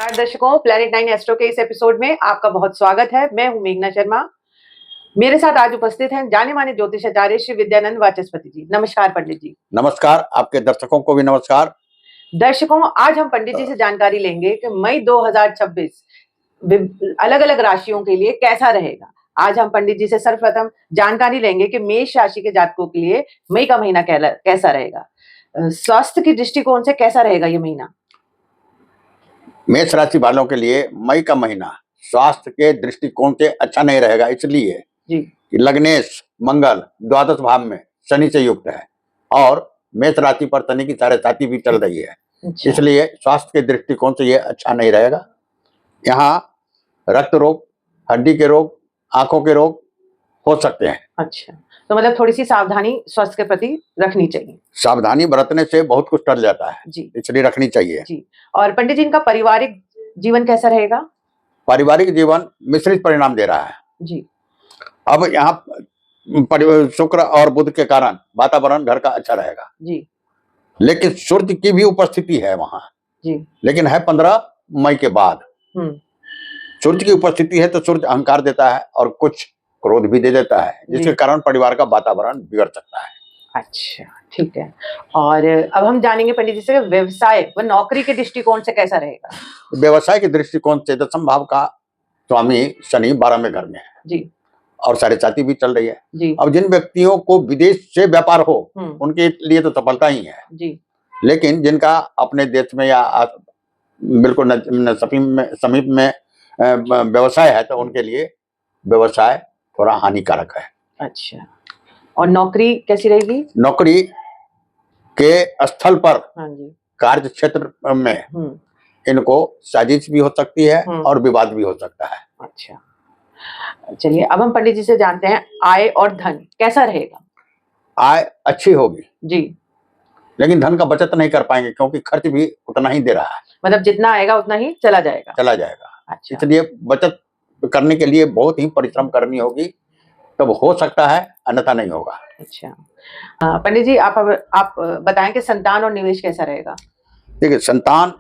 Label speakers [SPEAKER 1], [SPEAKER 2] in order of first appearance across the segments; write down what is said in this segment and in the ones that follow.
[SPEAKER 1] नमस्कार दर्शकों, planet 9 astro के इस एपिसोड में आपका बहुत स्वागत है। मैं हूं मेघना शर्मा। मेरे साथ आज उपस्थित हैं जाने माने ज्योतिषाचार्य श्री विद्यानंद वाचस्पति जी। नमस्कार पंडित जी।
[SPEAKER 2] नमस्कार, आपके दर्शकों को भी नमस्कार।
[SPEAKER 1] दर्शकों, आज हम पंडित जी से जानकारी लेंगे कि मई 2026 अलग अलग राशियों के लिए कैसा रहेगा। आज हम पंडित जी से सर्वप्रथम जानकारी लेंगे कि मेष राशि के जातकों के लिए मई का महीना कैसा रहेगा, स्वास्थ्य की दृष्टिकोण से कैसा रहेगा ये महीना।
[SPEAKER 2] मेष राशि वालों के लिए मई का महीना स्वास्थ्य के दृष्टिकोण से अच्छा नहीं रहेगा, इसलिए कि लग्नेश मंगल द्वादश भाव में शनि से युक्त है और मेष राशि पर शनि की साढ़े भी चल रही है। इसलिए स्वास्थ्य के दृष्टिकोण से ये अच्छा नहीं रहेगा। यहाँ रक्त रोग, हड्डी के रोग, आंखों के रोग हो सकते हैं।
[SPEAKER 1] अच्छा, तो मतलब थोड़ी सी सावधानी स्वास्थ्य के प्रति रखनी चाहिए।
[SPEAKER 2] सावधानी बरतने से बहुत कुछ टल जाता है जी, इसलिए रखनी चाहिए जी।
[SPEAKER 1] और पंडित जी, इनका पारिवारिक जीवन कैसा रहेगा?
[SPEAKER 2] पारिवारिक जीवन मिश्रित परिणाम दे रहा है जी। अब यहाँ शुक्र और बुध के कारण वातावरण घर का अच्छा रहेगा जी, लेकिन सूर्य की भी उपस्थिति है वहां जी, लेकिन है 15 मई के बाद। सूर्य की उपस्थिति है तो सूर्य अहंकार देता है और कुछ क्रोध भी दे देता है, जिसके कारण परिवार का वातावरण बिगड़ सकता है।
[SPEAKER 1] अच्छा, ठीक है। और अब हम जानेंगे पंडित जी से व्यवसाय व नौकरी के दृष्टिकोण से कैसा रहेगा।
[SPEAKER 2] व्यवसाय के दृष्टिकोण से दशम भाव का स्वामी शनि 12वें घर में है जी, और साढ़े भी चल रही है जी। अब जिन व्यक्तियों को विदेश से व्यापार हो उनके लिए तो सफलता ही है जी, लेकिन जिनका अपने देश में या बिल्कुल समीप में व्यवसाय है तो उनके लिए व्यवसाय थोड़ा हानिकारक है।
[SPEAKER 1] अच्छा, और नौकरी कैसी रहेगी?
[SPEAKER 2] नौकरी के स्थल पर कार्य क्षेत्र में इनको साजिश भी हो सकती है और विवाद भी हो सकता है।
[SPEAKER 1] अच्छा, चलिए अब हम पंडित जी से जानते हैं आय और धन कैसा रहेगा।
[SPEAKER 2] आय अच्छी होगी
[SPEAKER 1] जी,
[SPEAKER 2] लेकिन धन का बचत नहीं कर पाएंगे क्योंकि खर्च भी उतना ही दे रहा है।
[SPEAKER 1] मतलब जितना आएगा उतना ही चला जाएगा।
[SPEAKER 2] अच्छा, इसलिए बचत करने के लिए बहुत ही परिश्रम करनी होगी, तब हो सकता है, अन्यथा नहीं होगा।
[SPEAKER 1] अच्छा, पंडित जी आप बताएं कि संतान और निवेश कैसा रहेगा।
[SPEAKER 2] देखिए, संतान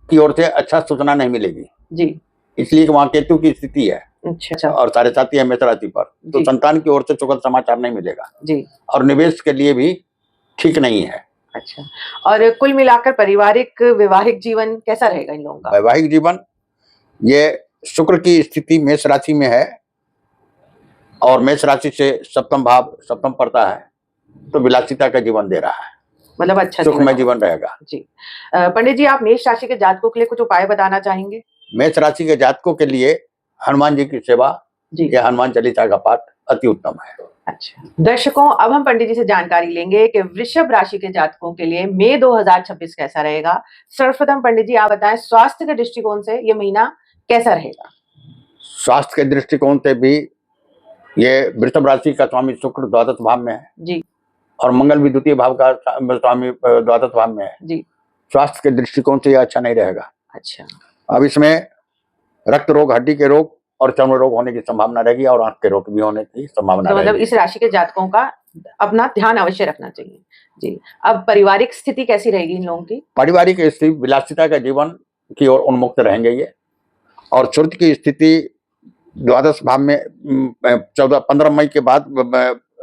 [SPEAKER 2] की ओर से अच्छा सूचना नहीं मिलेगी जी, इसलिए कि वहाँ केतु की स्थिति है
[SPEAKER 1] अच्छा,
[SPEAKER 2] और साढ़े है मेष राशि पर, तो संतान की ओर से सुखद समाचार नहीं मिलेगा जी, और निवेश के लिए भी ठीक नहीं है।
[SPEAKER 1] अच्छा, और कुल मिलाकर पारिवारिक वैवाहिक जीवन कैसा रहेगा इन लोगों का?
[SPEAKER 2] वैवाहिक जीवन, ये शुक्र की स्थिति मेष राशि में है और मेष राशि से सप्तम पड़ता है, तो विलासिता का जीवन दे रहा है,
[SPEAKER 1] मतलब अच्छा
[SPEAKER 2] सुखमय जीवन रहेगा
[SPEAKER 1] जी। पंडित जी, आप मेष राशि के जातकों के लिए कुछ उपाय बताना चाहेंगे?
[SPEAKER 2] मेष राशि के जातकों के लिए हनुमान जी की सेवा या हनुमान चालीसा का पाठ अति उत्तम है।
[SPEAKER 1] अच्छा, दर्शकों, अब हम पंडित जी से जानकारी लेंगे कि वृषभ राशि के जातकों के लिए मई 2026 कैसा रहेगा। सर्वप्रथम पंडित जी आप बताएं, स्वास्थ्य के दृष्टिकोण से ये महीना कैसा रहेगा?
[SPEAKER 2] स्वास्थ्य के दृष्टिकोण से भी ये वृषभ राशि का स्वामी शुक्र द्वादश भाव में है जी, और मंगल भी द्वितीय भाव का स्वामी द्वादश भाव में है जी। स्वास्थ्य के दृष्टिकोण से यह अच्छा नहीं रहेगा।
[SPEAKER 1] अच्छा,
[SPEAKER 2] अब इसमें रक्त रोग, हड्डी के रोग और चर्म रोग होने की संभावना रहेगी और आंख के रोग भी होने की संभावना
[SPEAKER 1] मतलब इस राशि के जातकों का अपना ध्यान अवश्य रखना चाहिए जी। अब पारिवारिक स्थिति कैसी रहेगी इन लोगों की?
[SPEAKER 2] पारिवारिक स्थिति विलासिता का जीवन की ओर उन्मुक्त रहेंगे ये, और सूर्य की स्थिति द्वादश भाव में 15 मई के बाद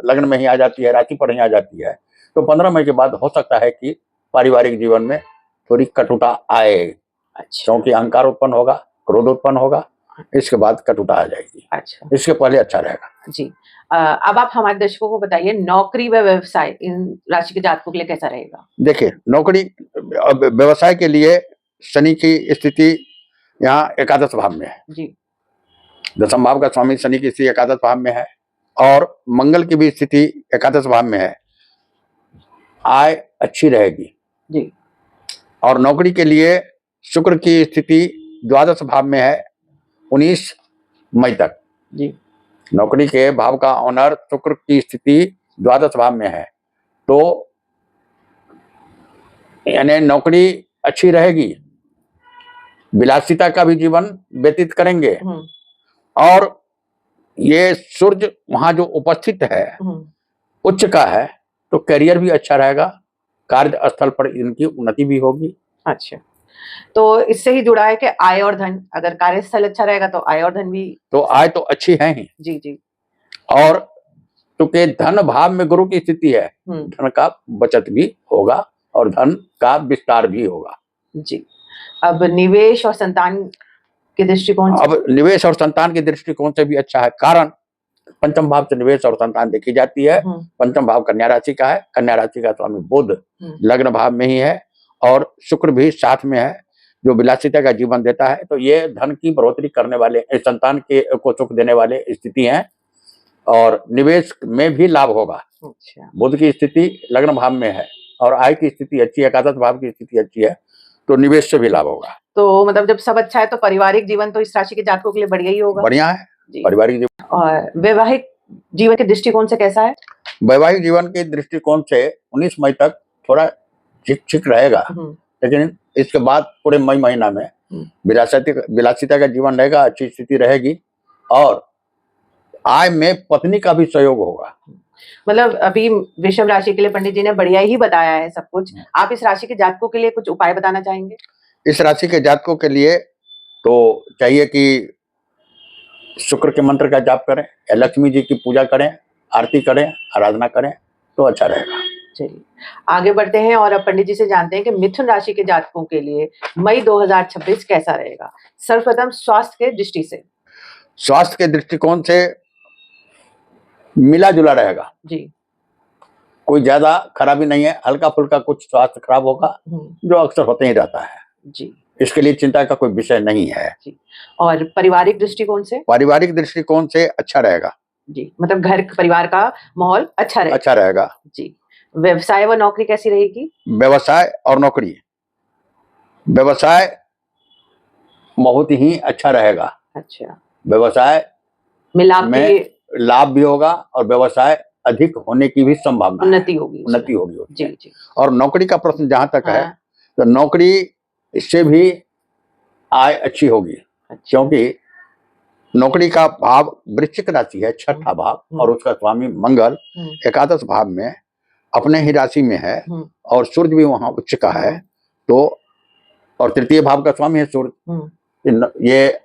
[SPEAKER 2] लग्न में ही आ जाती है, राशि पर ही आ जाती है, तो 15 मई के बाद हो सकता है कि पारिवारिक जीवन में थोड़ी कटुता आए। अच्छा, क्योंकि अहंकार उत्पन्न होगा, क्रोध उत्पन्न होगा, इसके बाद कटुता आ जाएगी। अच्छा, इसके पहले अच्छा रहेगा
[SPEAKER 1] जी। अब आप हमारे दर्शकों को बताइए, नौकरी व व्यवसाय इन राशि के जातकों के लिए कैसा रहेगा?
[SPEAKER 2] देखिए, नौकरी व्यवसाय के लिए शनि की स्थिति यहाँ एकादश भाव में है जी, दशम भाव का स्वामी शनि की स्थिति एकादश भाव में है और मंगल की भी स्थिति एकादश भाव में है। आय अच्छी रहेगी जी, और नौकरी के लिए शुक्र की स्थिति द्वादश भाव में है 19 मई तक जी। नौकरी के भाव का ऑनर शुक्र की स्थिति द्वादश भाव में है, तो यानी नौकरी अच्छी रहेगी, विलासिता का भी जीवन व्यतीत करेंगे और ये सूर्य वहां जो उपस्थित है उच्च का है, तो करियर भी अच्छा रहेगा, कार्य स्थल पर इनकी उन्नति भी होगी।
[SPEAKER 1] अच्छा, तो इससे ही जुड़ा है कि आय और धन, अगर कार्यस्थल अच्छा रहेगा तो आय और धन भी,
[SPEAKER 2] तो आय तो अच्छी है ही।
[SPEAKER 1] जी जी।
[SPEAKER 2] और क्योंकि धन भाव में गुरु की स्थिति है, धन का बचत भी होगा और धन का विस्तार भी होगा।
[SPEAKER 1] जी। अब निवेश और संतान के दृष्टिकोण से,
[SPEAKER 2] अब निवेश और संतान के दृष्टिकोण से भी अच्छा है, कारण पंचम भाव से निवेश और संतान देखी जाती है। पंचम भाव कन्या राशि का है, कन्या राशि का स्वामी बुध लग्न भाव में ही है और शुक्र भी साथ में है, जो विलासिता का जीवन देता है। तो ये धन की बढ़ोतरी करने वाले, संतान के को सुख देने वाले स्थिति हैं और निवेश में भी लाभ होगा।
[SPEAKER 1] अच्छा।
[SPEAKER 2] बुध की स्थिति लग्न भाव में है और आय की स्थिति अच्छी है, एकादश भाव की स्थिति अच्छी है, तो निवेश से भी लाभ होगा।
[SPEAKER 1] तो मतलब जब सब अच्छा है तो पारिवारिक जीवन तो इस राशि के जातकों के लिए बढ़िया ही होगा।
[SPEAKER 2] बढ़िया है पारिवारिक जीवन।
[SPEAKER 1] और वैवाहिक जीवन के दृष्टिकोण से कैसा है?
[SPEAKER 2] वैवाहिक जीवन के दृष्टिकोण से 19 मई तक थोड़ा ठीक रहेगा, लेकिन इसके बाद पूरे मई महीना में विलासिता का जीवन रहेगा, अच्छी स्थिति रहेगी और आय में पत्नी का भी सहयोग होगा।
[SPEAKER 1] मतलब अभी वृषभ राशि के लिए पंडित जी ने बढ़िया ही बताया है सब कुछ। आप इस राशि के जातकों के लिए कुछ उपाय बताना चाहेंगे?
[SPEAKER 2] इस राशि के जातकों के लिए तो चाहिए कि शुक्र के मंत्र का जाप करें या लक्ष्मी जी की पूजा करें, आरती करें, आराधना करें तो अच्छा रहेगा।
[SPEAKER 1] चलिए आगे बढ़ते हैं और अब पंडित जी से जानते हैं कि मिथुन राशि के जातकों के लिए मई 2026 कैसा रहेगा। सर्वप्रथम स्वास्थ्य के दृष्टि से।
[SPEAKER 2] स्वास्थ्य के दृष्टिकोण से मिला जुला रहेगा
[SPEAKER 1] जी,
[SPEAKER 2] कोई ज्यादा खराबी नहीं है, हल्का फुल्का कुछ स्वास्थ्य खराब होगा जो अक्सर होते ही रहता है
[SPEAKER 1] जी,
[SPEAKER 2] इसके लिए चिंता का कोई विषय नहीं है
[SPEAKER 1] जी। और पारिवारिक दृष्टिकोण से?
[SPEAKER 2] पारिवारिक दृष्टिकोण से अच्छा रहेगा
[SPEAKER 1] जी, मतलब घर परिवार का माहौल अच्छा
[SPEAKER 2] रहेगा
[SPEAKER 1] जी। व्यवसाय व नौकरी कैसी रहेगी?
[SPEAKER 2] व्यवसाय और नौकरी, व्यवसाय बहुत ही अच्छा रहेगा।
[SPEAKER 1] अच्छा,
[SPEAKER 2] व्यवसाय
[SPEAKER 1] में
[SPEAKER 2] लाभ भी होगा और व्यवसाय अधिक होने की भी संभावना,
[SPEAKER 1] उन्नति होगी
[SPEAKER 2] जी जी। और नौकरी का प्रश्न जहां तक है तो नौकरी इससे भी आय अच्छी होगी। अच्छा। क्योंकि नौकरी का भाव वृश्चिक राशि है, छठा भाव, और उसका स्वामी मंगल एकादश भाव में अपने ही राशि में है और सूर्य भी वहां उच्च का है, तो और तृतीय भाव का स्वामी है सूर्य। ये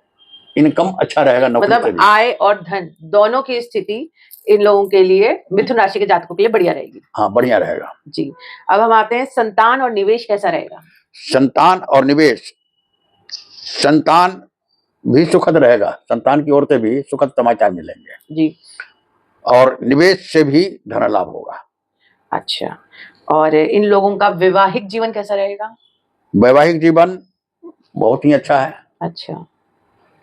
[SPEAKER 2] इनकम अच्छा रहेगा नौकरी, मतलब
[SPEAKER 1] आय और धन दोनों की स्थिति इन लोगों के लिए, मिथुन राशि के जातकों के लिए बढ़िया रहेगी।
[SPEAKER 2] हाँ, बढ़िया रहेगा
[SPEAKER 1] जी। अब हम आते हैं संतान और निवेश कैसा रहेगा?
[SPEAKER 2] संतान और निवेश, संतान भी सुखद रहेगा, संतान की ओर से भी सुखद समाचार मिलेंगे
[SPEAKER 1] जी,
[SPEAKER 2] और निवेश से भी धन लाभ होगा।
[SPEAKER 1] अच्छा, और इन लोगों का वैवाहिक जीवन कैसा रहेगा?
[SPEAKER 2] वैवाहिक जीवन बहुत ही अच्छा है।
[SPEAKER 1] अच्छा,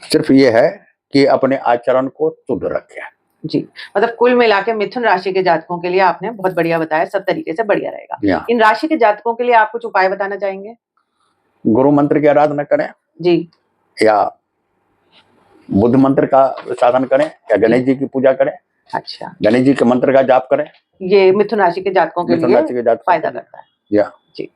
[SPEAKER 2] सिर्फ ये है कि अपने आचरण को शुद्ध रखें।
[SPEAKER 1] जी, मतलब कुल मिला के मिथुन राशि के जातकों के लिए आपने बहुत बढ़िया बताया, सब तरीके से बढ़िया रहेगा। इन राशि के जातकों के लिए आप कुछ उपाय बताना चाहेंगे?
[SPEAKER 2] गुरु मंत्र की आराधना करें
[SPEAKER 1] जी,
[SPEAKER 2] या बुद्ध मंत्र का साधन करें या गणेश जी की पूजा करें।
[SPEAKER 1] अच्छा,
[SPEAKER 2] गणेश जी के मंत्र का जाप करें, ये
[SPEAKER 1] मिथुन राशि के जातकों के लिए फायदा करता है जी।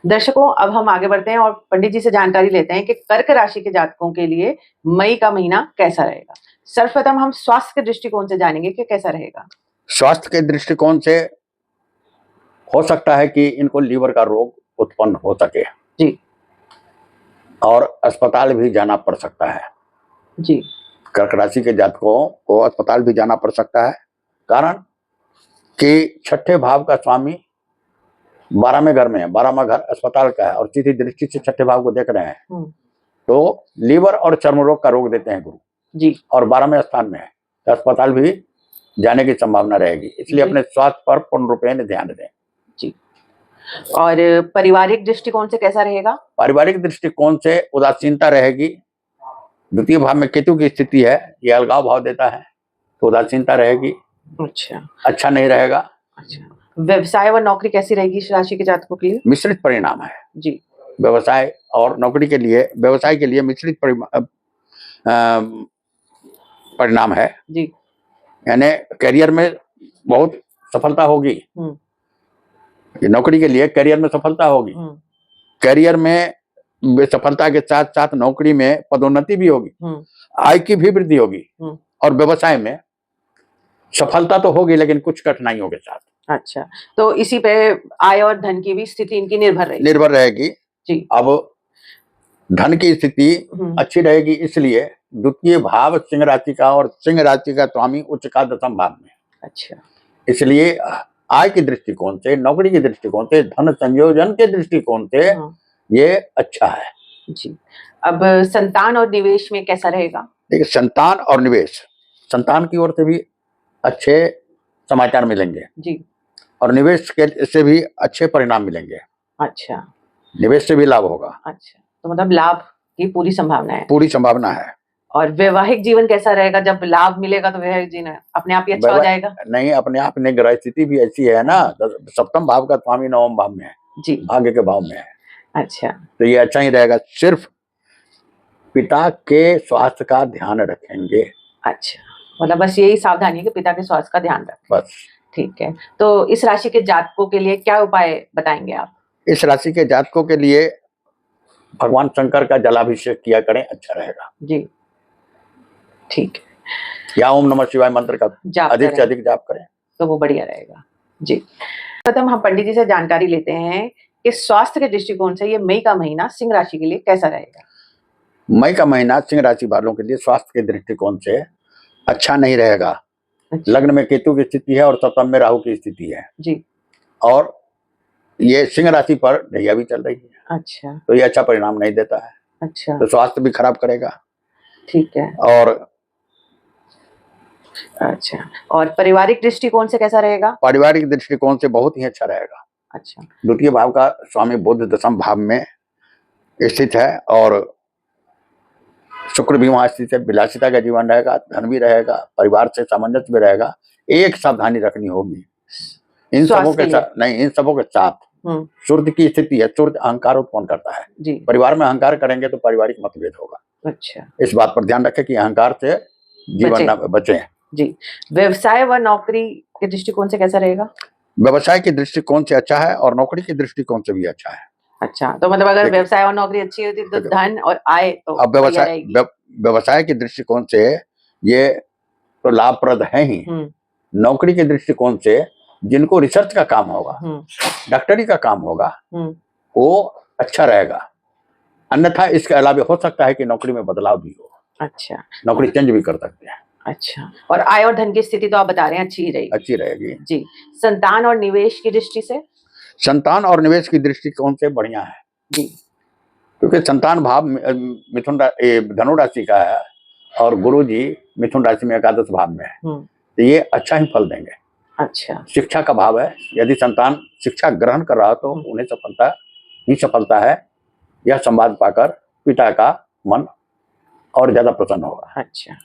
[SPEAKER 1] दर्शकों, अब हम आगे बढ़ते हैं और पंडित जी से जानकारी लेते हैं कि कर्क राशि के जातकों के लिए मई का महीना कैसा रहेगा। सर्वप्रथम हम स्वास्थ्य के दृष्टिकोण से जानेंगे कि कैसा रहेगा।
[SPEAKER 2] स्वास्थ्य के दृष्टिकोण से हो सकता है कि इनको लीवर का रोग उत्पन्न हो सके
[SPEAKER 1] जी,
[SPEAKER 2] और अस्पताल भी जाना पड़ सकता है
[SPEAKER 1] जी।
[SPEAKER 2] कर्क राशि के जातकों को अस्पताल भी जाना पड़ सकता है, कारण कि छठे भाव का स्वामी 12वें घर में है, 12वां घर अस्पताल का है और सीधी दृष्टि से छठे भाव को देख रहे हैं, तो लीवर और चर्म रोग का रोग देते हैं गुरु
[SPEAKER 1] जी, और
[SPEAKER 2] 12वें स्थान में है, तो अस्पताल भी जाने की संभावना रहेगी, इसलिए अपने स्वास्थ्य पर पूर्ण रूपेण ध्यान दें
[SPEAKER 1] जी। और पारिवारिक दृष्टिकोण से कैसा रहेगा? पारिवारिक
[SPEAKER 2] दृष्टिकोण से उदासीनता रहेगी, द्वितीय भाव में केतु की स्थिति है, ये अलगाव भाव देता है, तो उदासीनता रहेगी। अच्छा नहीं रहेगा।
[SPEAKER 1] अच्छा, व्यवसाय व नौकरी कैसी रहेगी इस राशि के जातकों के लिए?
[SPEAKER 2] मिश्रित परिणाम है
[SPEAKER 1] जी,
[SPEAKER 2] व्यवसाय और नौकरी के लिए, व्यवसाय के लिए मिश्रित परिणाम है जी, यानी करियर में बहुत सफलता होगी, नौकरी के लिए करियर में सफलता होगी, करियर में सफलता के साथ साथ नौकरी में पदोन्नति भी होगी, आय की भी वृद्धि होगी और व्यवसाय में सफलता तो होगी लेकिन कुछ कठिनाइयों के साथ।
[SPEAKER 1] अच्छा, तो इसी पे आय और धन की भी स्थिति इनकी निर्भर रहेगी
[SPEAKER 2] जी। अब धन की स्थिति अच्छी रहेगी, इसलिए द्वितीय भाव सिंह राशि का और सिंह राशि का स्वामी उच्च का दशम भाव में।
[SPEAKER 1] अच्छा,
[SPEAKER 2] इसलिए आय के दृष्टिकोण से, नौकरी के दृष्टिकोण से, धन संयोजन के दृष्टिकोण से ये अच्छा है
[SPEAKER 1] जी। अब संतान और निवेश में कैसा रहेगा?
[SPEAKER 2] देखिए, संतान और निवेश, संतान की ओर से भी अच्छे समाचार मिलेंगे
[SPEAKER 1] जी,
[SPEAKER 2] और निवेश के से भी अच्छे परिणाम मिलेंगे।
[SPEAKER 1] अच्छा,
[SPEAKER 2] निवेश से भी लाभ होगा।
[SPEAKER 1] अच्छा, तो मतलब लाभ की पूरी संभावना है।
[SPEAKER 2] पूरी संभावना है।
[SPEAKER 1] और वैवाहिक जीवन कैसा रहेगा? जब लाभ मिलेगा तो वैवाहिक जीवन अपने आप ही अच्छा हो जाएगा?
[SPEAKER 2] नहीं, अपने आप नहीं, ग्रह स्थिति भी ऐसी है ना, सप्तम भाव का स्वामी नवम भाव में है
[SPEAKER 1] जी,
[SPEAKER 2] भाग्य के भाव में है।
[SPEAKER 1] अच्छा,
[SPEAKER 2] तो ये अच्छा ही रहेगा। सिर्फ पिता के स्वास्थ्य का ध्यान रखेंगे।
[SPEAKER 1] अच्छा, मतलब बस यही सावधानी है कि पिता के स्वास्थ्य का ध्यान रखें।
[SPEAKER 2] बस,
[SPEAKER 1] ठीक है। तो इस राशि के जातकों के लिए क्या उपाय बताएंगे आप?
[SPEAKER 2] इस राशि के जातकों के लिए भगवान शंकर का जलाभिषेक किया करें, अच्छा रहेगा
[SPEAKER 1] जी, ठीक है।
[SPEAKER 2] या ओम नमः शिवाय मंत्र का अधिक से अधिक जाप करें
[SPEAKER 1] तो वो बढ़िया रहेगा जी। प्रथम हम पंडित जी से जानकारी लेते हैं कि स्वास्थ्य के दृष्टिकोण से ये मई का महीना सिंह राशि के लिए कैसा रहेगा?
[SPEAKER 2] मई का महीना सिंह राशि वालों के लिए स्वास्थ्य के दृष्टिकोण से अच्छा नहीं रहेगा।
[SPEAKER 1] अच्छा।
[SPEAKER 2] लग्न में केतु की स्थिति है और सप्तम में राहु की स्थिति है
[SPEAKER 1] जी, और
[SPEAKER 2] ये सिंह राशि पर ढैया भी चल रही है।
[SPEAKER 1] अच्छा,
[SPEAKER 2] तो ये अच्छा परिणाम नहीं देता है।
[SPEAKER 1] अच्छा,
[SPEAKER 2] तो स्वास्थ्य भी खराब करेगा।
[SPEAKER 1] ठीक है।
[SPEAKER 2] और
[SPEAKER 1] अच्छा, और पारिवारिक दृष्टिकोण से कैसा रहेगा?
[SPEAKER 2] पारिवारिक दृष्टिकोण से बहुत ही अच्छा रहेगा।
[SPEAKER 1] अच्छा,
[SPEAKER 2] द्वितीय भाव का स्वामी बुध दशम भाव में स्थित है और शुक्र भी वहां स्थित है। विलासिता का जीवन रहेगा, धन भी रहेगा, परिवार से सामंजस्य भी रहेगा। एक सावधानी रखनी होगी इन सबों के साथ, नहीं, इन सबों के साथ सूर्य की स्थिति है। सूर्य अहंकार उत्पन्न करता है जी। परिवार में अहंकार करेंगे तो पारिवारिक मतभेद होगा। अच्छा, इस बात पर ध्यान रखें कि अहंकार से जीवन न बचे जी।
[SPEAKER 1] व्यवसाय व नौकरी के दृष्टिकोण से कैसा रहेगा?
[SPEAKER 2] व्यवसाय के दृष्टिकोण से अच्छा है और नौकरी के दृष्टिकोण से भी अच्छा है।
[SPEAKER 1] अच्छा, तो मतलब अगर व्यवसाय और नौकरी अच्छी होती तो धन और आय तो
[SPEAKER 2] अब व्यवसाय के दृष्टिकोण से ये तो लाभप्रद है ही। नौकरी के दृष्टिकोण से जिनको रिसर्च का काम होगा, डॉक्टरी का काम होगा, वो अच्छा रहेगा। अन्यथा इसके अलावा हो सकता है कि नौकरी में बदलाव भी हो।
[SPEAKER 1] अच्छा,
[SPEAKER 2] नौकरी चेंज भी कर सकते हैं।
[SPEAKER 1] अच्छा, और आय और धन की स्थिति तो आप बता रहे हैं अच्छी ही रहेगी।
[SPEAKER 2] अच्छी रहेगी
[SPEAKER 1] जी। संतान और निवेश की दृष्टि से?
[SPEAKER 2] संतान और निवेश की दृष्टिकोण से बढ़िया है जी, क्योंकि संतान भाव मिथुन धनु राशि का है और गुरु जी मिथुन राशि में एकादश भाव में है। तो ये अच्छा ही फल देंगे।
[SPEAKER 1] अच्छा,
[SPEAKER 2] शिक्षा का भाव है। यदि संतान शिक्षा ग्रहण कर रहा तो उन्हें सफलता है। यह संवाद पाकर पिता का मन और ज्यादा प्रसन्न होगा।
[SPEAKER 1] अच्छा,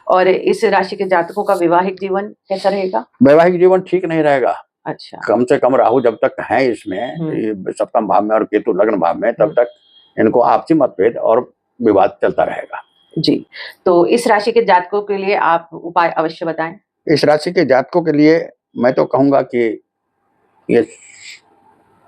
[SPEAKER 1] और इस राशि के जातकों का वैवाहिक जीवन कैसा रहेगा?
[SPEAKER 2] वैवाहिक जीवन ठीक नहीं रहेगा।
[SPEAKER 1] अच्छा,
[SPEAKER 2] कम से कम राहु जब तक है इसमें सप्तम भाव में और केतु लग्न भाव में, तब तक इनको आपसी मतभेद और विवाद चलता रहेगा
[SPEAKER 1] जी। तो इस राशि के जातकों के लिए आप उपाय अवश्य बताएं।
[SPEAKER 2] इस राशि के जातकों के लिए मैं तो कहूंगा कि ये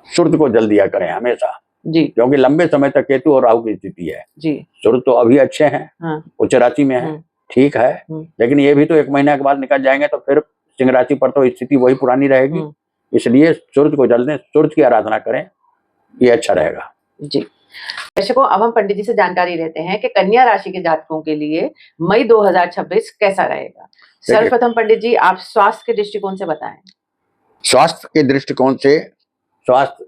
[SPEAKER 2] सूर्य को जल दिया करें हमेशा जी, क्योंकि लंबे समय तक केतु और राहु की स्थिति है जी। सूर्य तो अभी अच्छे हैं, उच्च राशि में है, ठीक है, लेकिन ये भी तो 1 महीने के बाद निकल जाएंगे तो फिर सिंह राशि पर तो स्थिति वही पुरानी रहेगी। इसलिए सूर्य को जल दें, सूर्य की आराधना करें, ये अच्छा रहेगा
[SPEAKER 1] जी। दर्शकों, अब हम पंडित जी से जानकारी लेते हैं कि कन्या राशि के जातकों के लिए मई 2026 कैसा रहेगा। सर्वप्रथम पंडित जी आप स्वास्थ्य के दृष्टिकोण से बताएं।
[SPEAKER 2] स्वास्थ्य के दृष्टिकोण से स्वास्थ्य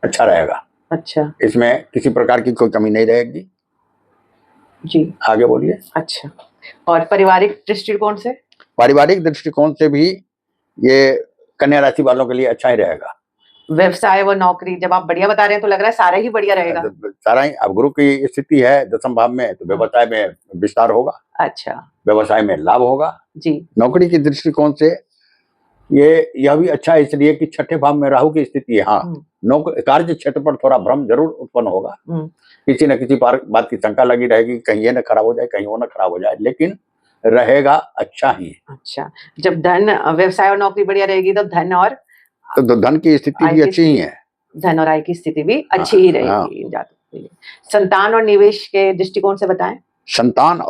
[SPEAKER 2] अच्छा रहेगा। अच्छा, इसमें किसी प्रकार की कोई कमी नहीं रहेगी जी। आगे बोलिए।
[SPEAKER 1] अच्छा, और पारिवारिक दृष्टिकोण से?
[SPEAKER 2] पारिवारिक दृष्टिकोण से भी ये कन्या राशि वालों के लिए अच्छा ही रहेगा।
[SPEAKER 1] व्यवसाय व नौकरी जब आप बढ़िया बता रहे हैं तो लग रहा है सारा ही बढ़िया रहेगा।
[SPEAKER 2] सारा ही। अब गुरु की स्थिति है दशम भाव में, तो व्यवसाय में विस्तार होगा। अच्छा, व्यवसाय में लाभ होगा जी। नौकरी की दृष्टिकोण से यह भी अच्छा है, इसलिए कि छठे भाव में राहु की स्थिति है। हाँ, कार्य क्षेत्र पर थोड़ा भ्रम जरूर उत्पन्न होगा। किसी न किसी बात की शंका लगी रहेगी, कहीं ये न खराब हो जाए, कहीं वो न खराब हो जाए, लेकिन रहेगा अच्छा ही। अच्छा,
[SPEAKER 1] जब धन व्यवसाय और नौकरी बढ़िया रहेगी तो धन और
[SPEAKER 2] तो धन की स्थिति भी अच्छी ही है।
[SPEAKER 1] धन और आय की स्थिति भी अच्छी ही रहेगी। संतान और निवेश के दृष्टिकोण से बताएं।
[SPEAKER 2] संतान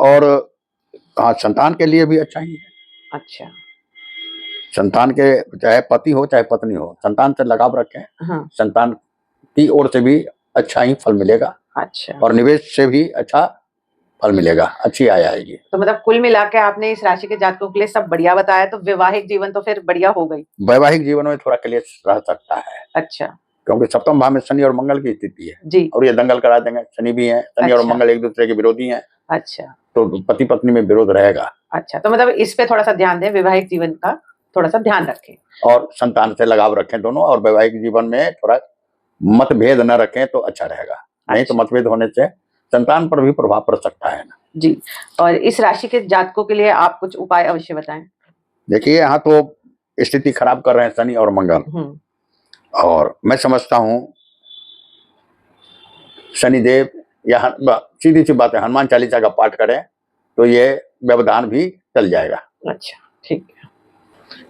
[SPEAKER 2] के लिए भी अच्छा ही है। अच्छा, संतान के चाहे पति हो चाहे पत्नी हो, संतान से लगाव रखें। हाँ। संतान की ओर से भी अच्छा ही फल मिलेगा।
[SPEAKER 1] अच्छा।
[SPEAKER 2] और निवेश से भी अच्छा फल मिलेगा, अच्छी आय आएगी।
[SPEAKER 1] तो मतलब कुल मिला के आपने इस राशि के जातकों के लिए सब बढ़िया बताया, तो वैवाहिक जीवन तो फिर बढ़िया हो गई।
[SPEAKER 2] वैवाहिक जीवन में थोड़ा क्लेश रह सकता है,
[SPEAKER 1] अच्छा।
[SPEAKER 2] क्योंकि सप्तम भाव में शनि और मंगल की स्थिति है
[SPEAKER 1] जी।
[SPEAKER 2] और ये दंगल करा देंगे। शनि भी है, शनि और
[SPEAKER 1] अच्छा।
[SPEAKER 2] मंगल एक दूसरे के विरोधी हैं,
[SPEAKER 1] अच्छा।
[SPEAKER 2] तो पति पत्नी में विरोध रहेगा।
[SPEAKER 1] अच्छा, तो मतलब इस पे थोड़ा सा ध्यान दें, वैवाहिक जीवन का थोड़ा सा ध्यान रखें
[SPEAKER 2] और संतान से लगाव रखें दोनों, और वैवाहिक जीवन में थोड़ा मतभेद न रखें तो अच्छा रहेगा। नहीं तो मतभेद होने से संतान पर भी प्रभाव पड़ सकता है ना।
[SPEAKER 1] जी। और इस राशि के जातकों के लिए आप कुछ उपाय अवश्य बताएं।
[SPEAKER 2] देखिए, यहाँ तो स्थिति खराब कर रहे हैं शनि और मंगल, और मैं समझता हूँ शनिदेव या सीधी सी बात है, हनुमान चालीसा का पाठ करें तो ये व्यवधान भी चल जाएगा। अच्छा,
[SPEAKER 1] ठीक है।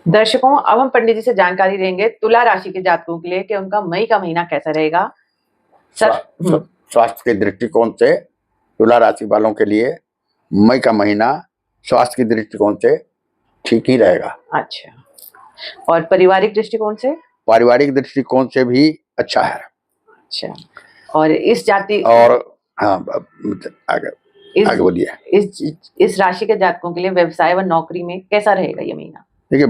[SPEAKER 1] दर्शकों, अब हम पंडित जी से जानकारी लेंगे तुला राशि के जातकों के लिए कि उनका मई का महीना कैसा रहेगा।
[SPEAKER 2] स्वास्थ्य के दृष्टिकोण से तुला राशि वालों के लिए मई का महीना स्वास्थ्य के दृष्टिकोण से ठीक ही रहेगा।
[SPEAKER 1] अच्छा। और पारिवारिक दृष्टिकोण से?
[SPEAKER 2] पारिवारिक दृष्टिकोण से भी अच्छा है।
[SPEAKER 1] अच्छा। और इस जाति
[SPEAKER 2] और हाँ, आगे बोलिए।
[SPEAKER 1] इस राशि के जातकों के लिए व्यवसाय व नौकरी में कैसा रहेगा ये महीना?
[SPEAKER 2] देखिए,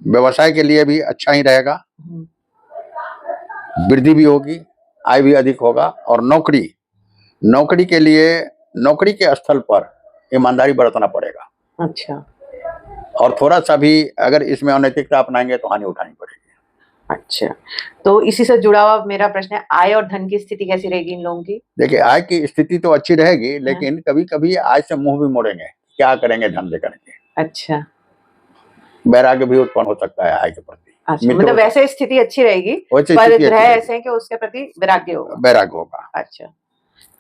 [SPEAKER 2] व्यवसाय के लिए भी अच्छा ही रहेगा, वृद्धि भी होगी, आय भी अधिक होगा। और नौकरी के लिए नौकरी के स्थल पर ईमानदारी बरतना पड़ेगा।
[SPEAKER 1] अच्छा।
[SPEAKER 2] और थोड़ा सा भी अगर इसमें अनैतिकता अपनाएंगे तो हानि उठानी पड़ेगी।
[SPEAKER 1] अच्छा, तो इसी से जुड़ा हुआ मेरा प्रश्न है, आय और धन की स्थिति कैसी रहेगी इन लोगों की?
[SPEAKER 2] देखिए, आय की स्थिति तो अच्छी रहेगी, लेकिन कभी कभी आय से मुंह भी मोड़ेंगे, क्या करेंगे धन लेकर के। अच्छा। वैराग्य भी उत्पन्न हो सकता है आय के प्रति।
[SPEAKER 1] अच्छा, मतलब वैसे स्थिति अच्छी रहेगी, पर ग्रह ऐसे हैं कि उसके प्रति वैराग्य होगा। अच्छा,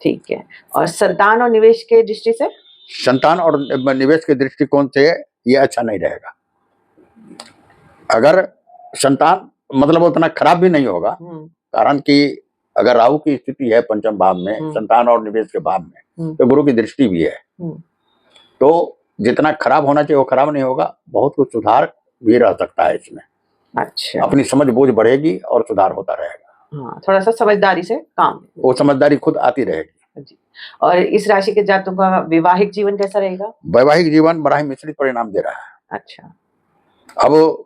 [SPEAKER 1] ठीक है। और संतान और निवेश के दृष्टि से?
[SPEAKER 2] संतान और निवेश के दृष्टिकोण से ये अच्छा नहीं रहेगा। अगर संतान मतलब उतना खराब भी नहीं होगा, कारण कि अगर राहु की स्थिति है पंचम भाव में, संतान और निवेश के भाव में, तो गुरु की दृष्टि भी है, तो जितना खराब होना चाहिए वो खराब नहीं होगा, बहुत कुछ सुधार भी रह सकता है इसमें। अच्छा। अपनी समझ बूझ बढ़ेगी और सुधार होता रहेगा।
[SPEAKER 1] हाँ, थोड़ा सा समझदारी से काम,
[SPEAKER 2] वो समझदारी खुद आती रहेगी।
[SPEAKER 1] जी। और इस राशि के जातकों का वैवाहिक जीवन कैसा रहेगा?
[SPEAKER 2] वैवाहिक जीवन बड़ा ही मिश्रित परिणाम दे रहा है।
[SPEAKER 1] अच्छा।
[SPEAKER 2] अब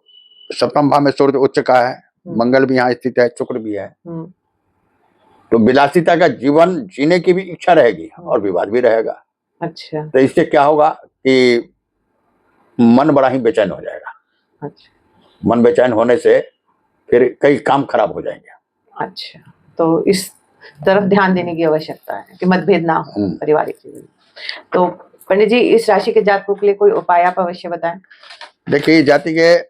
[SPEAKER 2] सप्तम भाव में सूर्य उच्च का है, मंगल भी यहाँ स्थित है, शुक्र भी है, तो विलासिता का जीवन जीने की भी इच्छा रहेगी और विवाद भी रहेगा। अच्छा। तो इससे क्या होगा कि मन बड़ा ही बेचैन हो जाएगा। अच्छा। मन बेचैन होने से फिर कई काम खराब हो जाएंगे। अच्छा,
[SPEAKER 1] तो इस तरफ ध्यान देने की आवश्यकता है कि मतभेद ना हो पारिवारिक जीवन। तो पंडित जी, इस राशि के जातकों के लिए कोई उपाय आप अवश्य बताएं।
[SPEAKER 2] देखिए,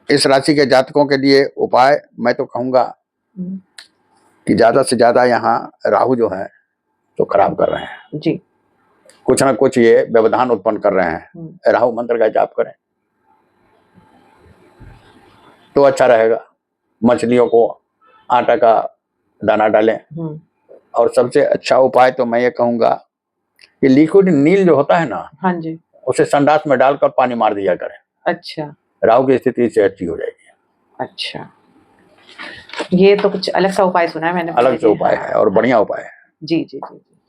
[SPEAKER 2] इस राशि के जातकों के लिए उपाय मैं तो कहूंगा कि ज्यादा से ज्यादा यहाँ राहु जो है तो खराब कर रहे हैं जी, कुछ ना कुछ ये व्यवधान उत्पन्न कर रहे हैं। राहु मंत्र का जाप करें तो अच्छा रहेगा। मछलियों को आटा का दाना डालें, और सबसे अच्छा उपाय तो मैं ये कहूंगा कि लिक्विड नील जो होता है ना, हाँ जी, उसे संडास में डालकर पानी मार दिया करें। अच्छा। राहु की स्थिति से अच्छी हो जाएगी। अच्छा,
[SPEAKER 1] ये तो कुछ अलग सा उपाय सुना है मैंने।
[SPEAKER 2] अलग से उपाय है और बढ़िया उपाय है।
[SPEAKER 1] जी जी जी जी।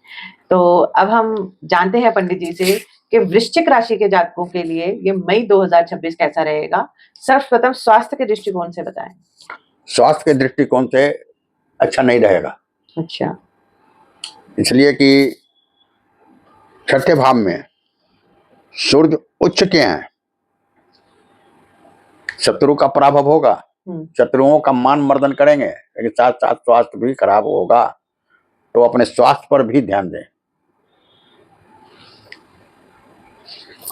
[SPEAKER 1] तो अब हम जानते हैं पंडित जी से कि वृश्चिक राशि के जातकों के लिए ये मई 2026 कैसा रहेगा। सर्वप्रथम स्वास्थ्य के दृष्टिकोण से बताएं।
[SPEAKER 2] स्वास्थ्य के दृष्टिकोण से अच्छा नहीं रहेगा। अच्छा। इसलिए कि छठे भाव में सूर्य उच्च के हैं, शत्रु का पराभव होगा, शत्रुओं का मान मर्दन करेंगे, लेकिन साथ साथ स्वास्थ्य भी खराब होगा, तो अपने स्वास्थ्य पर भी ध्यान दें।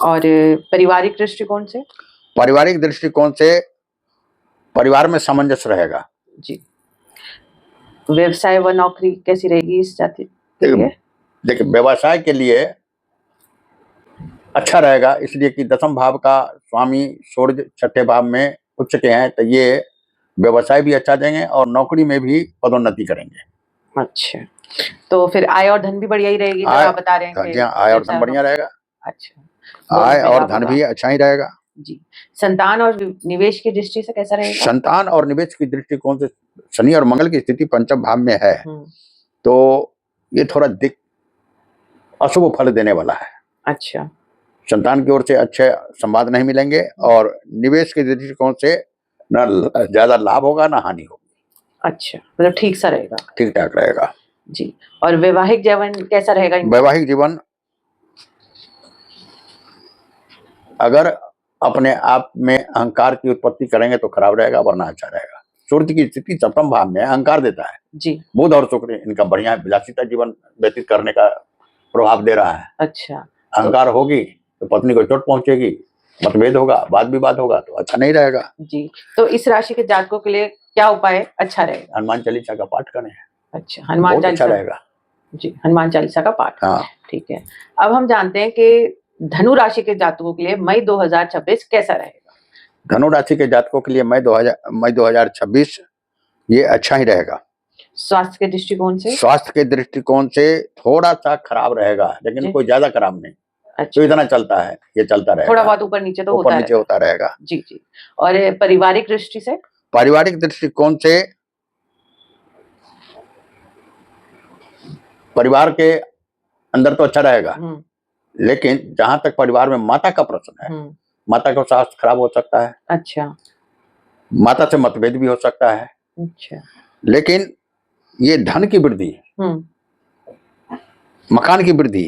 [SPEAKER 1] और पारिवारिक दृष्टिकोण से?
[SPEAKER 2] पारिवारिक दृष्टिकोण से परिवार में सामंजस्य रहेगा
[SPEAKER 1] जी। व्यवसाय व नौकरी कैसी रहेगी इस जाति के लिए?
[SPEAKER 2] देखिए, व्यवसाय के लिए अच्छा रहेगा, इसलिए कि दसम भाव का स्वामी सूर्य छठे भाव में उच्च के हैं, तो ये व्यवसाय भी अच्छा देंगे और नौकरी में भी पदोन्नति करेंगे।
[SPEAKER 1] अच्छा, तो फिर आय और धन भी बढ़िया ही रहेगी, आप बता रहे हैं।
[SPEAKER 2] आय और धन बढ़िया रहेगा।
[SPEAKER 1] अच्छा,
[SPEAKER 2] आय और धन भी अच्छा ही रहेगा
[SPEAKER 1] जी। संतान और निवेश की दृष्टि से कैसा रहेगा?
[SPEAKER 2] संतान और निवेश की दृष्टिकोण से शनि और मंगल की स्थिति पंचम भाव में है, तो ये थोड़ा अशुभ फल देने वाला है।
[SPEAKER 1] अच्छा,
[SPEAKER 2] संतान की ओर से अच्छे संवाद नहीं मिलेंगे और निवेश के दृष्टिकोण से न ज्यादा लाभ होगा ना हानि होगी।
[SPEAKER 1] अच्छा, मतलब ठीक सा रहेगा।
[SPEAKER 2] ठीक ठाक रहेगा
[SPEAKER 1] जी। और वैवाहिक जीवन कैसा रहेगा इनका?
[SPEAKER 2] वैवाहिक जीवन अगर अपने आप में अहंकार की उत्पत्ति करेंगे तो खराब रहेगा, वरना अच्छा रहेगा। सूर्य की स्थिति सप्तम भाव में अहंकार देता है
[SPEAKER 1] जी।
[SPEAKER 2] बुध और शुक्र इनका बढ़िया विलासिता जीवन व्यतीत करने का प्रभाव दे रहा है।
[SPEAKER 1] अच्छा,
[SPEAKER 2] अहंकार होगी तो पत्नी को चोट पहुंचेगी, मतभेद होगा, वाद विवाद होगा, तो अच्छा नहीं रहेगा।
[SPEAKER 1] जी। तो इस राशि के जातकों के लिए क्या उपाय अच्छा रहेगा?
[SPEAKER 2] हनुमान चालीसा का पाठ करें।
[SPEAKER 1] अच्छा, हनुमान
[SPEAKER 2] बहुत अच्छा
[SPEAKER 1] चालीसा
[SPEAKER 2] रहेगा।
[SPEAKER 1] जी, हनुमान चालीसा का पाठ।
[SPEAKER 2] हाँ,
[SPEAKER 1] ठीक है। अब हम जानते हैं कि धनु राशि के जातकों के लिए मई 2026 कैसा रहेगा?
[SPEAKER 2] धनु राशि के जातकों के लिए मई 2026 ये अच्छा ही रहेगा।
[SPEAKER 1] स्वास्थ्य के दृष्टिकोण से?
[SPEAKER 2] स्वास्थ्य के दृष्टिकोण से थोड़ा सा खराब रहेगा, लेकिन
[SPEAKER 1] जी।
[SPEAKER 2] कोई ज्यादा खराब नहीं।
[SPEAKER 1] अच्छा,
[SPEAKER 2] तो इतना चलता है, ये चलता रहेगा।
[SPEAKER 1] थोड़ा बहुत ऊपर नीचे तो
[SPEAKER 2] ऊपर
[SPEAKER 1] होता
[SPEAKER 2] नीचे
[SPEAKER 1] रहेगा।
[SPEAKER 2] होता रहेगा।
[SPEAKER 1] जी जी। और पारिवारिक दृष्टि से?
[SPEAKER 2] पारिवारिक दृष्टिकोण से परिवार के अंदर तो अच्छा रहेगा, लेकिन जहां तक परिवार में माता का प्रश्न है, माता का स्वास्थ्य खराब हो सकता है।
[SPEAKER 1] अच्छा,
[SPEAKER 2] माता से मतभेद भी हो सकता है।
[SPEAKER 1] अच्छा।
[SPEAKER 2] लेकिन ये धन की वृद्धि, मकान की वृद्धि,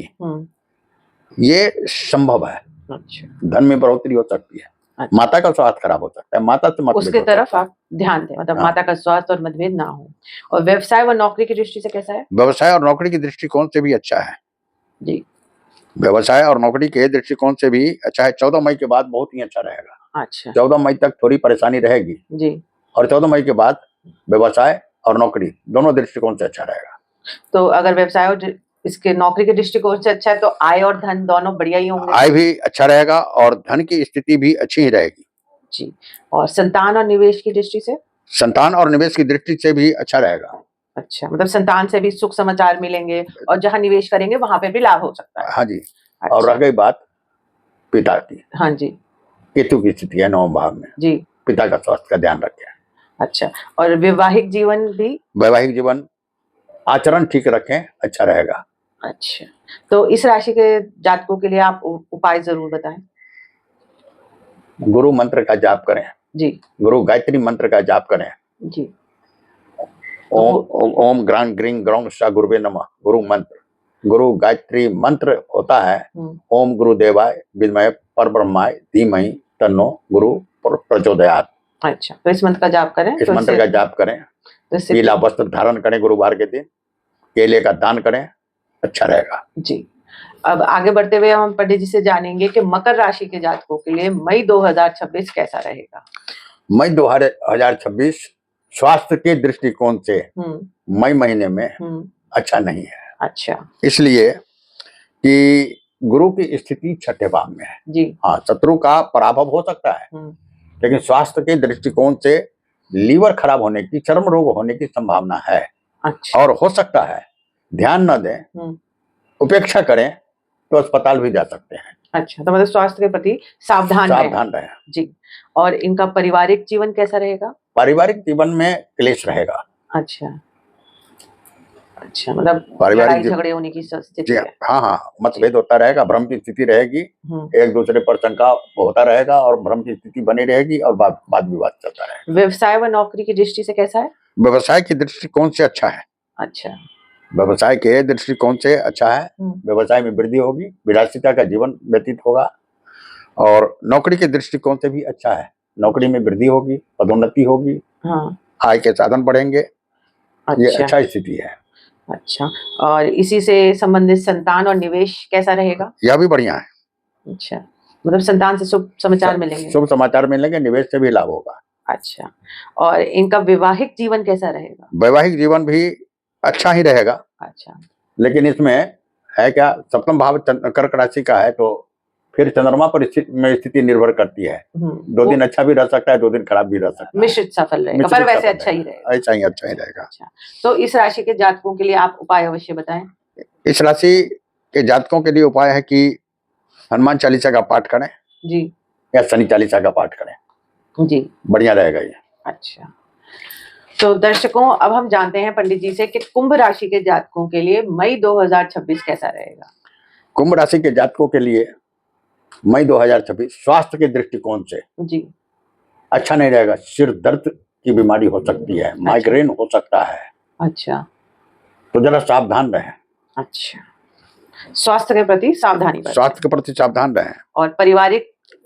[SPEAKER 2] ये संभव है।
[SPEAKER 1] अच्छा,
[SPEAKER 2] धन में बढ़ोतरी हो सकती है।
[SPEAKER 1] अच्छा।
[SPEAKER 2] माता का स्वास्थ्य खराब हो सकता है, माता से मतभेद
[SPEAKER 1] उसके
[SPEAKER 2] हो
[SPEAKER 1] तरफ
[SPEAKER 2] सकता है।
[SPEAKER 1] आप ध्यान दें, मतलब
[SPEAKER 2] हाँ।
[SPEAKER 1] माता का स्वास्थ्य और मतभेद ना हो। और व्यवसाय व नौकरी की दृष्टि से कैसा है?
[SPEAKER 2] व्यवसाय और नौकरी की दृष्टिकोण से भी अच्छा है।
[SPEAKER 1] जी।
[SPEAKER 2] व्यवसाय और नौकरी के दृष्टिकोण से भी अच्छा है। 14 मई के बाद बहुत ही अच्छा रहेगा।
[SPEAKER 1] अच्छा।
[SPEAKER 2] 14 मई तक थोड़ी परेशानी रहेगी
[SPEAKER 1] जी।
[SPEAKER 2] और 14 मई के बाद व्यवसाय और नौकरी दोनों दृष्टिकोण से अच्छा रहेगा।
[SPEAKER 1] तो अगर व्यवसाय और इसके नौकरी के दृष्टिकोण से अच्छा है, तो आय और धन दोनों बढ़िया ही होंगे?
[SPEAKER 2] आय भी अच्छा रहेगा और धन की स्थिति भी अच्छी ही रहेगी।
[SPEAKER 1] जी। और संतान और निवेश की दृष्टि से?
[SPEAKER 2] संतान और निवेश की दृष्टि से भी अच्छा रहेगा।
[SPEAKER 1] अच्छा, मतलब संतान से भी सुख समाचार मिलेंगे और जहां निवेश करेंगे वहां पे भी लाभ हो सकता है।
[SPEAKER 2] हाँ जी।
[SPEAKER 1] अच्छा।
[SPEAKER 2] और रह गई बात पिता की,
[SPEAKER 1] हाँ जी।
[SPEAKER 2] केतु की स्थिति है 9वें भाव में।
[SPEAKER 1] जी।
[SPEAKER 2] पिता का स्वास्थ्य का ध्यान रखें।
[SPEAKER 1] अच्छा। और वैवाहिक जीवन भी?
[SPEAKER 2] वैवाहिक जीवन आचरण ठीक रखें, अच्छा रहेगा।
[SPEAKER 1] अच्छा। तो इस राशि के जातकों के लिए आप उपाय जरूर बताएं।
[SPEAKER 2] गुरु मंत्र का जाप करें। जी। गुरु गायत्री मंत्र का जाप करें।
[SPEAKER 1] जी।
[SPEAKER 2] ओम ग्रां ग्रीं ग्रौं सा गुरुवे नमः गुरु मंत्र। गुरु गायत्री मंत्र होता है ओम गुरुदेवाय विद्महे परब्रह्माय धीमहि तन्नो गुरु प्रचोदयात्।
[SPEAKER 1] अच्छा, तो इस मंत्र का जाप करें।
[SPEAKER 2] इस मंत्र का जाप करें। पीला वस्त्र धारण करें गुरुवार के दिन, केले का दान करें, अच्छा रहेगा। जी।
[SPEAKER 1] अब आगे बढ़ते हुए हम पंडित जी से जानेंगे कि मकर राशि के जातकों के लिए मई 2026 कैसा रहेगा।
[SPEAKER 2] मई 2026 स्वास्थ्य के दृष्टिकोण से मई महीने में अच्छा नहीं है। अच्छा, इसलिए कि गुरु की स्थिति छठे भाव में है। जी। हाँ, शत्रु का पराभव हो सकता है, लेकिन स्वास्थ्य के दृष्टिकोण से लीवर खराब होने की, चर्म रोग होने की संभावना है। अच्छा। और हो सकता है ध्यान न दें, उपेक्षा करें तो अस्पताल भी जा सकते हैं। अच्छा, तो मतलब स्वास्थ्य के प्रति सावधान रहें। जी। और इनका पारिवारिक जीवन कैसा रहेगा? पारिवारिक जीवन में क्लेश रहेगा। अच्छा, अच्छा, मतलब लड़ाई झगड़े होने की स्थिति है। हाँ हाँ, मतभेद होता रहेगा, भ्रम की स्थिति रहेगी, एक दूसरे पर शंका होता रहेगा और भ्रम की स्थिति बनी रहेगी और वाद विवाद चलता रहेगा। व्यवसाय व नौकरी की दृष्टि से कैसा है? व्यवसाय की दृष्टिकोण से अच्छा है। अच्छा, व्यवसाय के दृष्टिकोण से अच्छा है। व्यवसाय में वृद्धि होगी, विलासिता का जीवन व्यतीत होगा और नौकरी के दृष्टिकोण से भी अच्छा है। नौकरी में वृद्धि होगी, पदोन्नति होगी, आय के साधन बढ़ेंगे। अच्छा। ये अच्छा स्थिति है। अच्छा, और इसी से संबंधित संतान और निवेश कैसा रहेगा? यह भी बढ़िया है। अच्छा, मतलब संतान से शुभ समाचार मिलेंगे। शुभ समाचार मिलेंगे, निवेश से भी लाभ होगा। अच्छा, और इनका वैवाहिक जीवन कैसा रहेगा? वैवाहिक जीवन भी अच्छा ही रहेगा। अच्छा, लेकिन इसमें है क्या, सप्तम भाव कर्क राशि का है, तो फिर चंद्रमा पर स्थिति निर्भर करती है। 2 दिन अच्छा भी रह सकता है, 2 दिन खराब भी रह सकता है। मिश्रित सफल रहेगा, पर वैसे अच्छा ही रहेगा। ऐसा ही अच्छा ही रहेगा। अच्छा, तो इस राशि के जातकों के लिए आप उपाय अवश्य बताएं। इस राशि के जातकों के लिए उपाय है कि हनुमान चालीसा का पाठ करें। जी। या शनि चालीसा का पाठ करें। जी, बढ़िया रहेगा ये। अच्छा,
[SPEAKER 1] तो दर्शकों, अब हम जानते हैं पंडित जी से कि कुंभ राशि के जातकों के लिए मई 2026 कैसा रहेगा।
[SPEAKER 2] कुंभ राशि के जातकों के लिए मई 2026 स्वास्थ्य के दृष्टिकोण से
[SPEAKER 1] जी
[SPEAKER 2] अच्छा नहीं रहेगा। सिर दर्द की बीमारी हो सकती है, माइग्रेन हो सकता है।
[SPEAKER 1] अच्छा,
[SPEAKER 2] तो जरा सावधान रहें।
[SPEAKER 1] अच्छा, स्वास्थ्य के प्रति सावधानी बरतें।
[SPEAKER 2] स्वास्थ्य के प्रति सावधान रहें।
[SPEAKER 1] और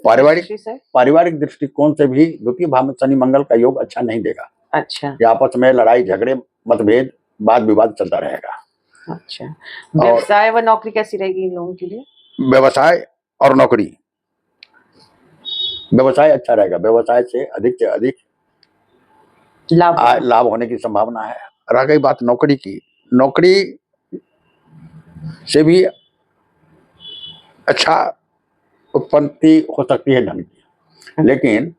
[SPEAKER 1] पारिवारिक
[SPEAKER 2] दृष्टिकोण से भी द्वितीय भाव में शनि मंगल का योग अच्छा नहीं देगा।
[SPEAKER 1] अच्छा,
[SPEAKER 2] या आपस में लड़ाई झगड़े मतभेद वाद विवाद चलता रहेगा।
[SPEAKER 1] अच्छा, व्यवसाय व नौकरी कैसी रहेगी इन लोगों के लिए?
[SPEAKER 2] व्यवसाय और नौकरी, व्यवसाय अच्छा रहेगा। व्यवसाय से अधिक लाभ होने की संभावना है। रह गई बात नौकरी की, नौकरी से भी अच्छा उत्पत्ति हो सकती है धन की, लेकिन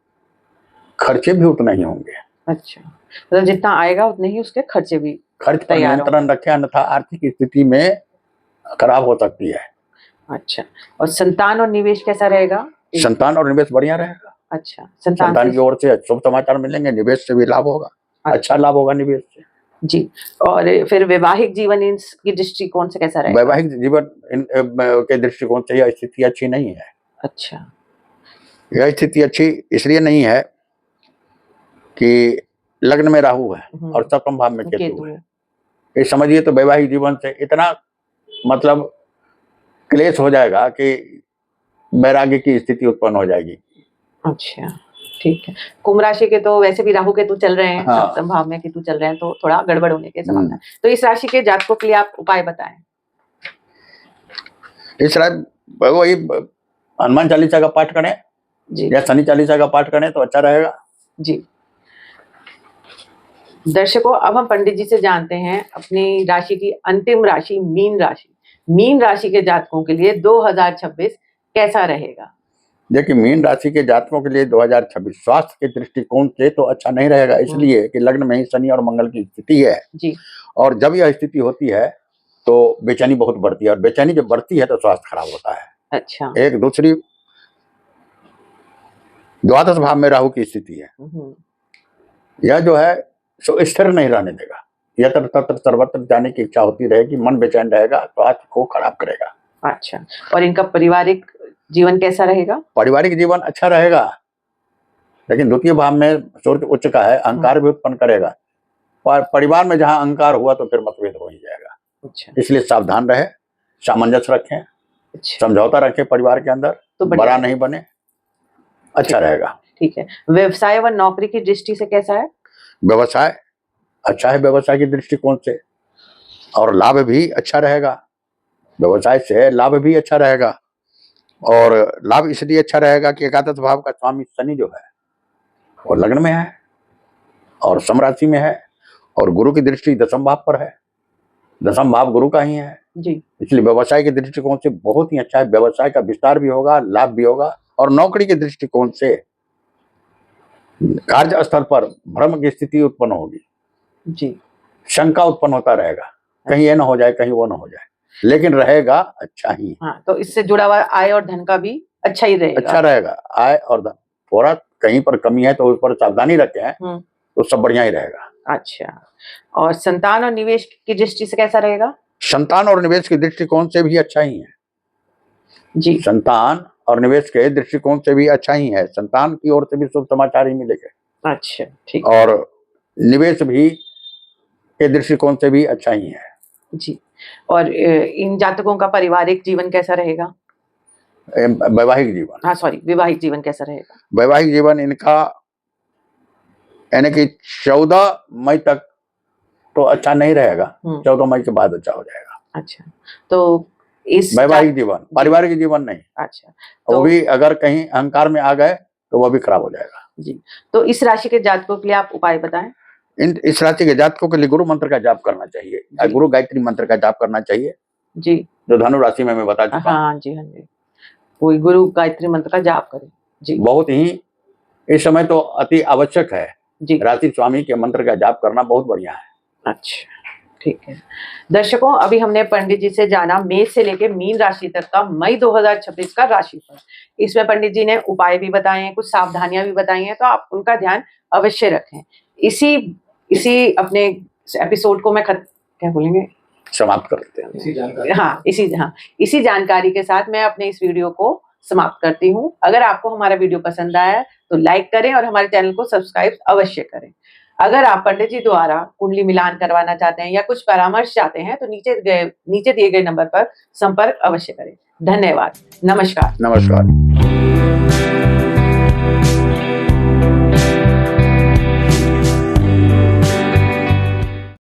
[SPEAKER 2] खर्चे भी उतना ही होंगे।
[SPEAKER 1] अच्छा, मतलब जितना आएगा उतने ही उसके खर्चे भी।
[SPEAKER 2] खर्च पर नियंत्रण रखें, अन्यथा आर्थिक स्थिति में खराब हो सकती है।
[SPEAKER 1] अच्छा, और संतान और निवेश कैसा रहेगा?
[SPEAKER 2] संतान और निवेश बढ़िया रहेगा।
[SPEAKER 1] अच्छा,
[SPEAKER 2] संतान की ओर से शुभ समाचार मिलेंगे, निवेश से भी लाभ होगा। अच्छा लाभ होगा निवेश से। जी।
[SPEAKER 1] और फिर वैवाहिक जीवन की दृष्टिकोण से कैसा रहेगा?
[SPEAKER 2] वैवाहिक जीवन के दृष्टिकोण से यह स्थिति अच्छी नहीं है।
[SPEAKER 1] अच्छा,
[SPEAKER 2] यह स्थिति अच्छी इसलिए नहीं है कि लग्न में राहु है और सप्तम भाव में केतु है। ये समझिए तो वैवाहिक जीवन से इतना मतलब क्लेश हो जाएगा कि वैराग्य की स्थिति उत्पन्न हो जाएगी।
[SPEAKER 1] अच्छा, ठीक है। कुंभ राशि के तो वैसे भी राहु केतु चल रहे हैं। हाँ। सप्तम भाव में केतु चल रहे हैं, तो थोड़ा गड़बड़ होने की संभावना है। तो इस राशि के जातकों के लिए आप उपाय बताएं।
[SPEAKER 2] इस राशि वही हनुमान चालीसा का पाठ करें जी, या शनि चालीसा का पाठ करें तो अच्छा रहेगा
[SPEAKER 1] जी। दर्शकों, अब हम पंडित जी से जानते हैं अपनी राशि की अंतिम राशि मीन राशि। मीन राशि के जातकों के लिए 2026 कैसा रहेगा?
[SPEAKER 2] देखिए, मीन राशि के जातकों के लिए 2026 स्वास्थ्य के दृष्टिकोण से तो अच्छा नहीं रहेगा, इसलिए कि लग्न में ही शनि और मंगल की स्थिति है जी। और जब यह स्थिति होती है तो बेचैनी बहुत बढ़ती है, और बेचैनी जब बढ़ती है तो स्वास्थ्य खराब होता है।
[SPEAKER 1] अच्छा,
[SPEAKER 2] एक दूसरी द्वादश भाव में राहु की स्थिति है, यह जो है सो स्थिर नहीं रहने देगा। यत्र तत्र सर्वत्र जाने की इच्छा होती रहेगी, मन बेचैन रहेगा, स्वास्थ्य को खराब करेगा।
[SPEAKER 1] अच्छा, और इनका पारिवारिक जीवन कैसा रहेगा?
[SPEAKER 2] पारिवारिक जीवन अच्छा रहेगा, लेकिन द्वितीय भाव में सूर्य उच्च का है, अहंकार भी उत्पन्न करेगा। परिवार में जहां अहंकार हुआ तो फिर मतभेद हो ही जाएगा। अच्छा, इसलिए सावधान रहे, सामंजस्य रखें, समझौता रखें परिवार के अंदर, तो बड़ा नहीं बने, अच्छा रहेगा।
[SPEAKER 1] ठीक है। व्यवसाय व नौकरी की दृष्टि से कैसा है?
[SPEAKER 2] व्यवसाय अच्छा है, व्यवसाय की दृष्टिकोण से, और लाभ भी अच्छा रहेगा। व्यवसाय से लाभ भी अच्छा रहेगा, और लाभ इसलिए अच्छा रहेगा कि एकादश भाव का स्वामी शनि जो है वो लग्न में है और सम राशि में है, और गुरु की दृष्टि दसम भाव पर है। दसम भाव गुरु का ही है जी, इसलिए व्यवसाय के दृष्टिकोण से बहुत ही अच्छा है। व्यवसाय का विस्तार भी होगा, लाभ भी होगा, और नौकरी के दृष्टिकोण से कार्य स्थल पर भ्रम की स्थिति उत्पन्न होगी जी, शंका उत्पन्न होता रहेगा, कहीं ये ना हो जाए, कहीं वो ना हो जाए, लेकिन रहेगा अच्छा ही।
[SPEAKER 1] हाँ, तो इससे जुड़ा हुआ आय और धन का भी अच्छा ही रहेगा।
[SPEAKER 2] अच्छा रहेगा, आय और धन। थोड़ा कहीं पर कमी है तो उस पर सावधानी रखें तो सब बढ़िया ही रहेगा।
[SPEAKER 1] अच्छा, और संतान और निवेश की दृष्टि से कैसा रहेगा?
[SPEAKER 2] संतान और निवेश की दृष्टिकोण से भी अच्छा ही है जी, संतान और निवेश के दृष्टिकोण से भी अच्छा ही है। संतान की ओर से भी शुभ समाचार ही मिलेगा।
[SPEAKER 1] अच्छा, ठीक।
[SPEAKER 2] और निवेश भी के दृष्टिकोण से भी अच्छा ही है
[SPEAKER 1] जी। और इन जातकों का पारिवारिक जीवन कैसा रहेगा?
[SPEAKER 2] वैवाहिक जीवन,
[SPEAKER 1] हाँ सॉरी, वैवाहिक जीवन कैसा रहेगा?
[SPEAKER 2] वैवाहिक जीवन इनका यानी कि 14 मई तक तो अच्छा नहीं रहेगा, 14 मई के बाद अच्छा हो जाएगा।
[SPEAKER 1] अच्छा, तो इस
[SPEAKER 2] वैवाहिक जीवन, पारिवारिक जीवन नहीं।
[SPEAKER 1] अच्छा, तो
[SPEAKER 2] वो भी अगर कहीं अहंकार में आ गए तो वो भी खराब हो जाएगा
[SPEAKER 1] जी। तो इस राशि के जातकों के लिए आप उपाय बताएं।
[SPEAKER 2] इस राशि के जातकों के लिए गुरु मंत्र का जाप करना चाहिए, गुरु गायत्री मंत्र का जाप करना चाहिए
[SPEAKER 1] जी,
[SPEAKER 2] जो धनु राशि में मैं बता चुका हूं।
[SPEAKER 1] हाँ जी, हाँ जी, कोई गुरु गायत्री मंत्र का जाप करें जी,
[SPEAKER 2] बहुत ही इस समय तो अति आवश्यक है जी, राशि स्वामी के मंत्र का जाप करना बहुत बढ़िया है।
[SPEAKER 1] अच्छा, ठीक है। दर्शकों, अभी हमने पंडित जी से जाना मेष से लेकर मीन राशि तक का मई 2026 का राशिफल। इसमें पंडित जी ने उपाय भी बताए हैं, कुछ सावधानियां भी बताई हैं, तो आप उनका ध्यान अवश्य रखें। इसी अपने एपिसोड को मैं क्या बोलेंगे,
[SPEAKER 2] समाप्त करते हैं।
[SPEAKER 1] इसी जानकारी के साथ मैं अपने इस वीडियो को समाप्त करती हूँ। अगर आपको हमारा वीडियो पसंद आया तो लाइक करें और हमारे चैनल को सब्सक्राइब अवश्य करें। अगर आप पंडित जी द्वारा कुंडली मिलान करवाना चाहते हैं या कुछ परामर्श चाहते हैं तो नीचे दिए गए नंबर पर संपर्क अवश्य करें। धन्यवाद। नमस्कार।
[SPEAKER 2] नमस्कार।